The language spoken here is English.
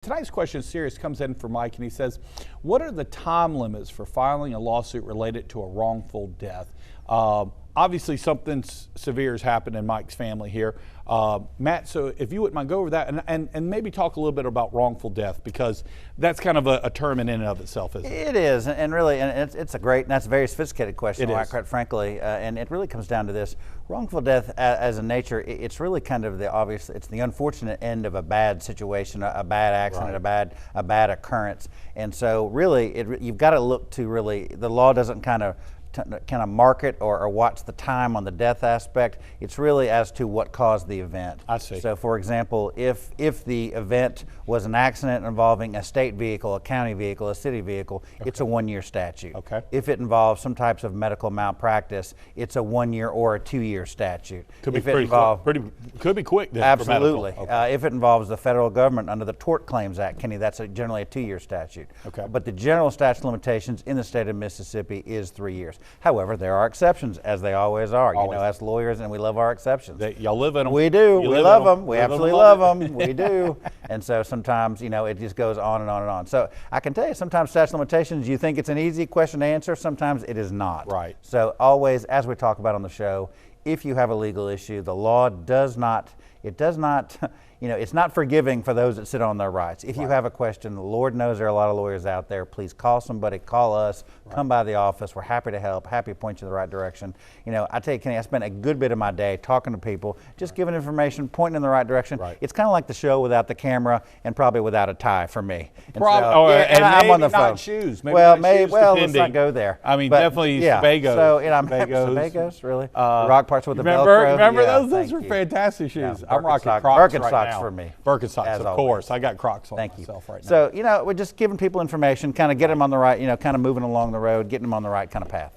Tonight's question serious comes in from Mike, and he says, what are the time limits for filing a lawsuit related to a wrongful death? Obviously something severe has happened in Mike's family here. Matt, so if you wouldn't mind, go over that and maybe talk a little bit about wrongful death, because that's kind of a term in and of itself, isn't it? It is, and really, and it's a great, and that's a very sophisticated question, quite frankly, and it really comes down to this. Wrongful death as a nature, it's really kind of the obvious, it's the unfortunate end of a bad situation, a bad accident, right, a bad occurrence. And so really, you've got to look to really, the law doesn't kind of market or watch the time on the death aspect. It's really as to what caused the event. I see. So for example, if the event was an accident involving a state vehicle, a county vehicle, a city vehicle, okay, it's a 1-year statute. Okay. If it involves some types of medical malpractice, it's a 1-year or a 2-year statute. Could be could be quick then. Absolutely. Okay. If it involves the federal government under the Tort Claims Act, Kenny, that's generally a 2-year statute. Okay. But the general statute of limitations in the state of Mississippi is 3 years. However, there are exceptions, as they always are. You know, us lawyers, and we love our exceptions. Y'all live in them. We do. We love them. We absolutely love them. We do. And so sometimes, you know, it just goes on and on and on. So I can tell you, sometimes statute of limitations, you think it's an easy question to answer. Sometimes it is not. Right. So always, as we talk about on the show, if you have a legal issue, the law does not, you know, it's not forgiving for those that sit on their rights. If you have a question, the Lord knows there are a lot of lawyers out there. Please call somebody, call us, come by the office. We're happy to help, happy to point you in the right direction. You know, I tell you, Kenny, I spent a good bit of my day talking to people, just giving information, pointing in the right direction. Right. It's kind of like the show without the camera and probably without a tie for me. And I'm on the phone. Shoes. Maybe let's not go there. I mean, definitely Sebagos. So, you know, Sebagos, really? Rock parts with the Velcro. Remember those? Those were fantastic shoes. I'm rocking Crocs right now. For me. Birkenstocks, of course. I got Crocs on myself right now. So, you know, we're just giving people information, kind of get them on the right, you know, kind of moving along the road, getting them on the right kind of path.